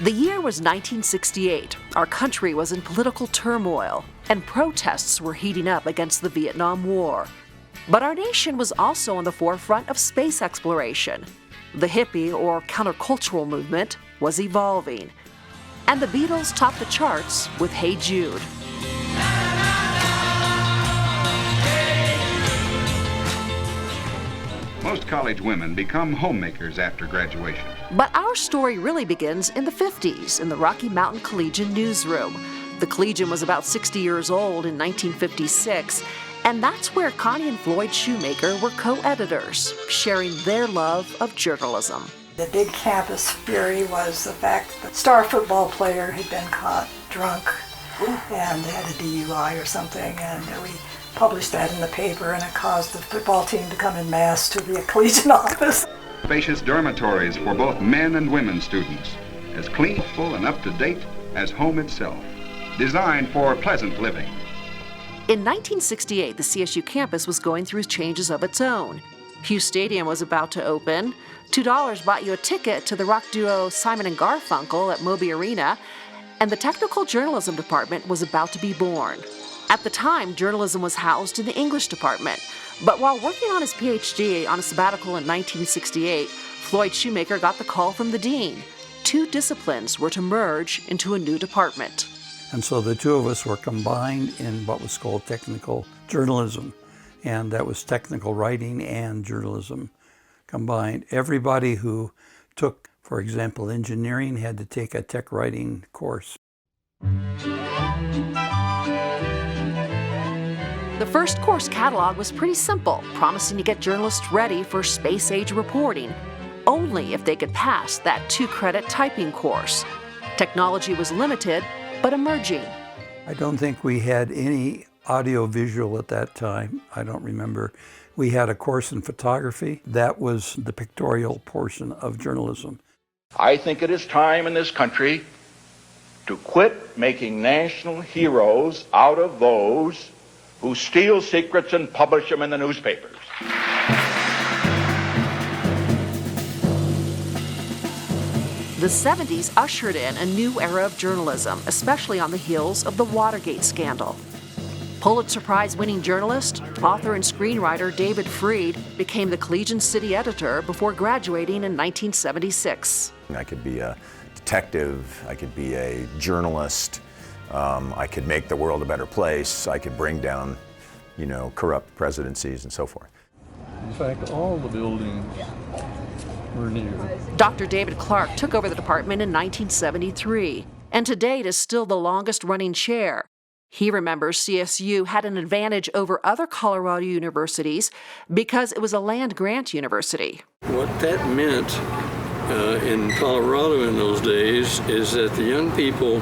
The year was 1968. Our country was in political turmoil, and protests were heating up against the Vietnam War. But our nation was also on the forefront of space exploration. The hippie or countercultural movement was evolving, and the Beatles topped the charts with Hey Jude. Most college women become homemakers after graduation. But our story really begins in the 50s in the Rocky Mountain Collegian newsroom. The Collegian was about 60 years old in 1956, and that's where Connie and Floyd Shoemaker were co-editors, sharing their love of journalism. The big campus fury was the fact that a star football player had been caught drunk and had a DUI or something, and we published that in the paper, and it caused the football team to come en masse to the Collegian office. Spacious dormitories for both men and women students, as clean, full, and up-to-date as home itself, designed for pleasant living. In 1968, the CSU campus was going through changes of its own. Hughes Stadium was about to open. $2 bought you a ticket to the rock duo Simon and Garfunkel at Moby Arena, and the technical journalism department was about to be born. At the time, journalism was housed in the English department, but while working on his PhD on a sabbatical in 1968, Floyd Shoemaker got the call from the dean. Two disciplines were to merge into a new department. And so the two of us were combined in what was called technical journalism, and that was technical writing and journalism combined. Everybody who took, for example, engineering had to take a tech writing course. The first course catalog was pretty simple, promising to get journalists ready for space-age reporting, only if they could pass that 2-credit typing course. Technology was limited, but emerging. I don't think we had any audio-visual at that time. I don't remember. We had a course in photography. That was the pictorial portion of journalism. I think it is time in this country to quit making national heroes out of those who steal secrets and publish them in the newspapers. The 70s ushered in a new era of journalism, especially on the heels of the Watergate scandal. Pulitzer Prize-winning journalist, author, and screenwriter David Freed became the Collegian city editor before graduating in 1976. I could be a detective, I could be a journalist, I could make the world a better place, I could bring down, corrupt presidencies and so forth. In fact, all the buildings were new. Dr. David Clark took over the department in 1973, and to date is still the longest-running chair. He remembers CSU had an advantage over other Colorado universities because it was a land-grant university. What that meant in Colorado in those days is that the young people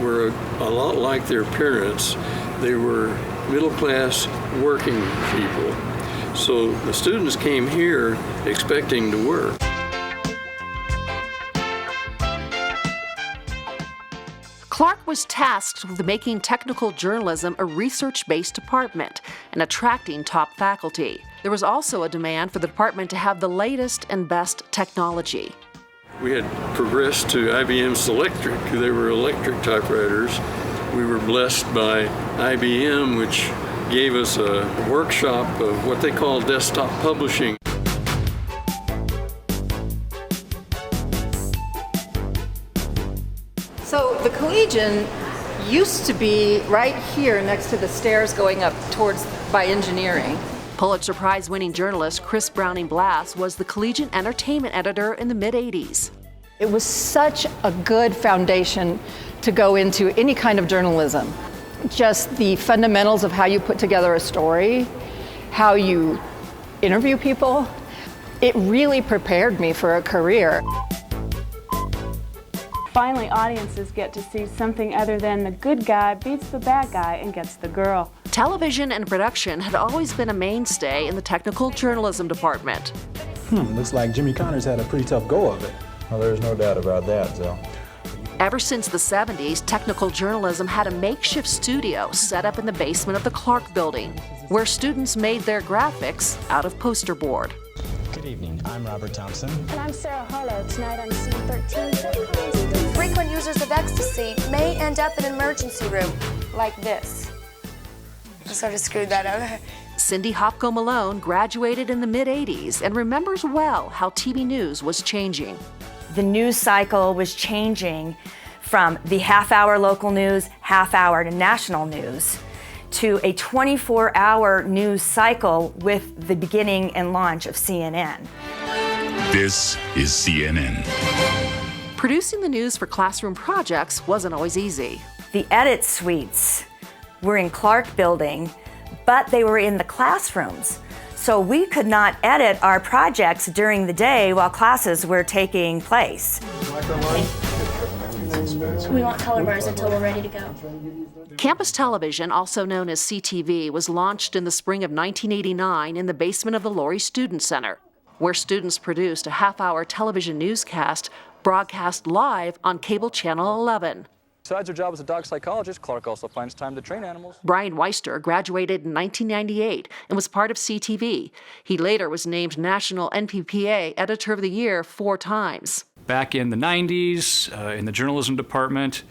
were a lot like their parents. They were middle-class working people. So the students came here expecting to work. Clark was tasked with making technical journalism a research-based department and attracting top faculty. There was also a demand for the department to have the latest and best technology. We had progressed to IBM Selectric. They were electric typewriters. We were blessed by IBM, which gave us a workshop of what they call desktop publishing. So the Collegian used to be right here next to the stairs going up towards by engineering. Pulitzer Prize-winning journalist Chris Browning Blass was the Collegian entertainment editor in the mid-'80s. It was such a good foundation to go into any kind of journalism. Just the fundamentals of how you put together a story, how you interview people. It really prepared me for a career. Finally, audiences get to see something other than the good guy beats the bad guy and gets the girl. Television and production had always been a mainstay in the technical journalism department. Looks like Jimmy Connors had a pretty tough go of it. Well, there's no doubt about that, so. Ever since the 70s, technical journalism had a makeshift studio set up in the basement of the Clark Building, where students made their graphics out of poster board. Good evening, I'm Robert Thompson. And I'm Sarah Harlow. Tonight on Scene 13. Frequent emergency may end up in an emergency room. Like this. I sort of screwed that up. Cindy Hopko Malone graduated in the mid-'80s and remembers well how TV news was changing. The news cycle was changing from the half-hour local news, half-hour to national news, to a 24-hour news cycle with the beginning and launch of CNN. This is CNN. Producing the news for classroom projects wasn't always easy. The edit suites were in Clark Building, but they were in the classrooms. So we could not edit our projects during the day while classes were taking place. We want color bars until we're ready to go. Campus television, also known as CTV, was launched in the spring of 1989 in the basement of the Laurie Student Center, where students produced a half-hour television newscast broadcast live on cable channel 11. Besides her job as a dog psychologist, Clark also finds time to train animals. Brian Weister graduated in 1998 and was part of CTV. He later was named National NPPA Editor of the Year 4 times. Back in the 90s, in the journalism department,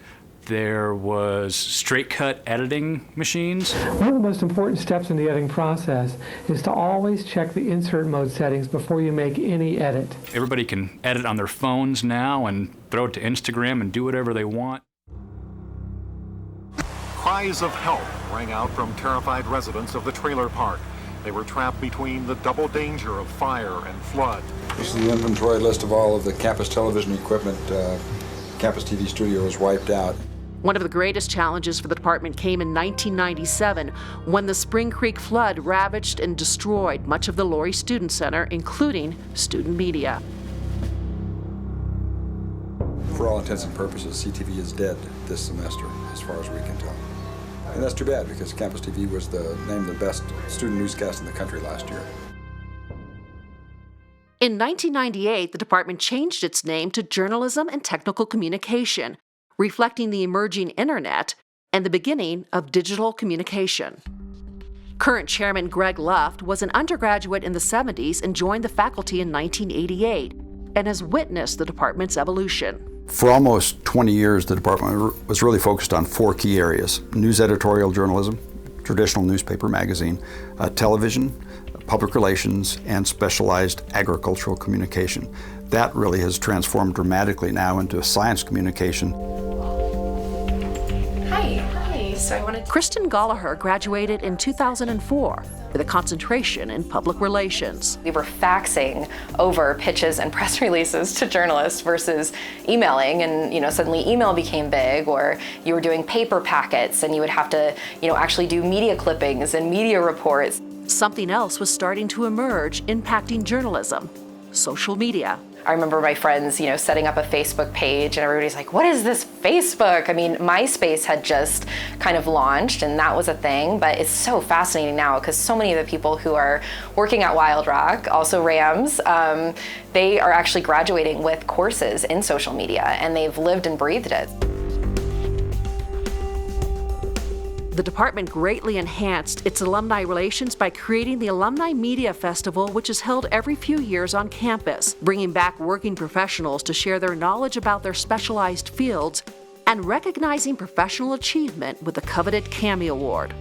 there was straight-cut editing machines. One of the most important steps in the editing process is to always check the insert mode settings before you make any edit. Everybody can edit on their phones now and throw it to Instagram and do whatever they want. Cries of help rang out from terrified residents of the trailer park. They were trapped between the double danger of fire and flood. This is the inventory list of all of the campus television equipment. Campus TV studio was wiped out. One of the greatest challenges for the department came in 1997 when the Spring Creek flood ravaged and destroyed much of the Laurie Student Center, including student media. For all intents and purposes, CTV is dead this semester, as far as we can tell. And that's too bad, because Campus TV was named the best student newscast in the country last year. In 1998, the department changed its name to Journalism and Technical Communication, reflecting the emerging internet and the beginning of digital communication. Current chairman Greg Luft was an undergraduate in the 70s and joined the faculty in 1988 and has witnessed the department's evolution. For almost 20 years, the department was really focused on 4 key areas: news editorial journalism, traditional newspaper magazine, television, public relations, and specialized agricultural communication. That really has transformed dramatically now into science communication. Hi. So I wanted. Kristen Gallagher graduated in 2004 with a concentration in public relations. We were faxing over pitches and press releases to journalists versus emailing, and suddenly email became big, or you were doing paper packets and you would have to actually do media clippings and media reports. Something else was starting to emerge, impacting journalism: social media. I remember my friends, setting up a Facebook page, and everybody's like, what is this Facebook? I mean, MySpace had just kind of launched, and that was a thing, but it's so fascinating now because so many of the people who are working at Wild Rock, also Rams, they are actually graduating with courses in social media, and they've lived and breathed it. The department greatly enhanced its alumni relations by creating the Alumni Media Festival, which is held every few years on campus, bringing back working professionals to share their knowledge about their specialized fields and recognizing professional achievement with the coveted CAMI Award.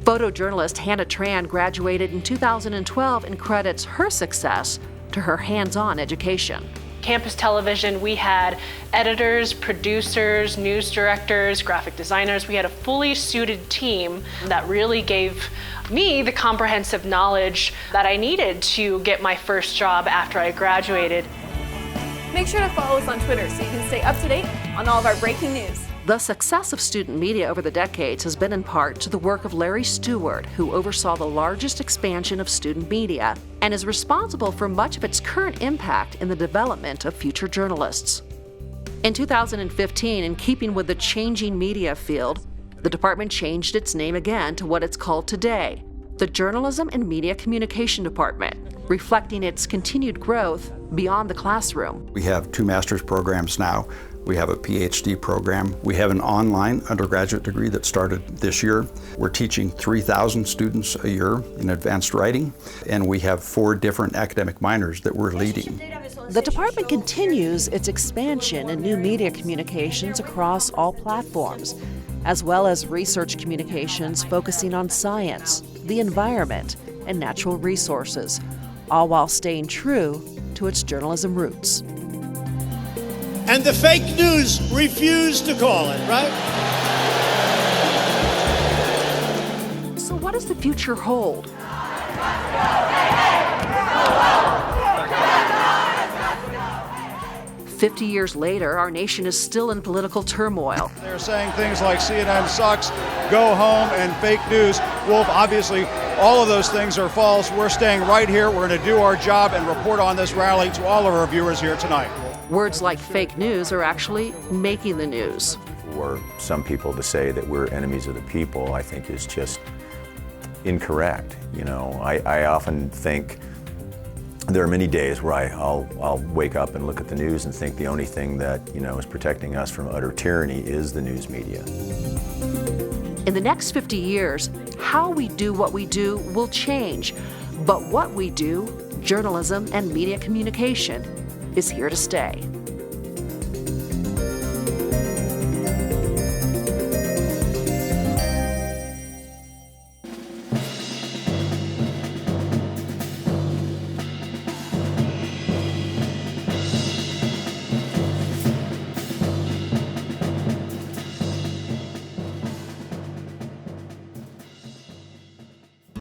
Photojournalist Hannah Tran graduated in 2012 and credits her success to her hands-on education. Campus television, we had editors, producers, news directors, graphic designers. We had a fully suited team that really gave me the comprehensive knowledge that I needed to get my first job after I graduated. Make sure to follow us on Twitter so you can stay up to date on all of our breaking news. The success of student media over the decades has been in part to the work of Larry Stewart, who oversaw the largest expansion of student media and is responsible for much of its current impact in the development of future journalists. In 2015, in keeping with the changing media field, the department changed its name again to what it's called today, the Journalism and Media Communication Department, reflecting its continued growth beyond the classroom. We have 2 master's programs now. We have a PhD program. We have an online undergraduate degree that started this year. We're teaching 3,000 students a year in advanced writing, and we have 4 different academic minors that we're leading. The department continues its expansion in new media communications across all platforms, as well as research communications focusing on science, the environment, and natural resources, all while staying true to its journalism roots. And the fake news refused to call it, right? So what does the future hold? "50 years later, our nation is still in political turmoil. They're saying things like CNN sucks, go home, and fake news. Wolf, obviously, all of those things are false. We're staying right here. We're going to do our job and report on this rally to all of our viewers here tonight." Words like fake news are actually making the news. For some people to say that we're enemies of the people, I think is just incorrect. You know, I often think there are many days where I'll wake up and look at the news and think the only thing that, you know, is protecting us from utter tyranny is the news media. In the next 50 years, how we do what we do will change. But what we do, journalism and media communication, is here to stay.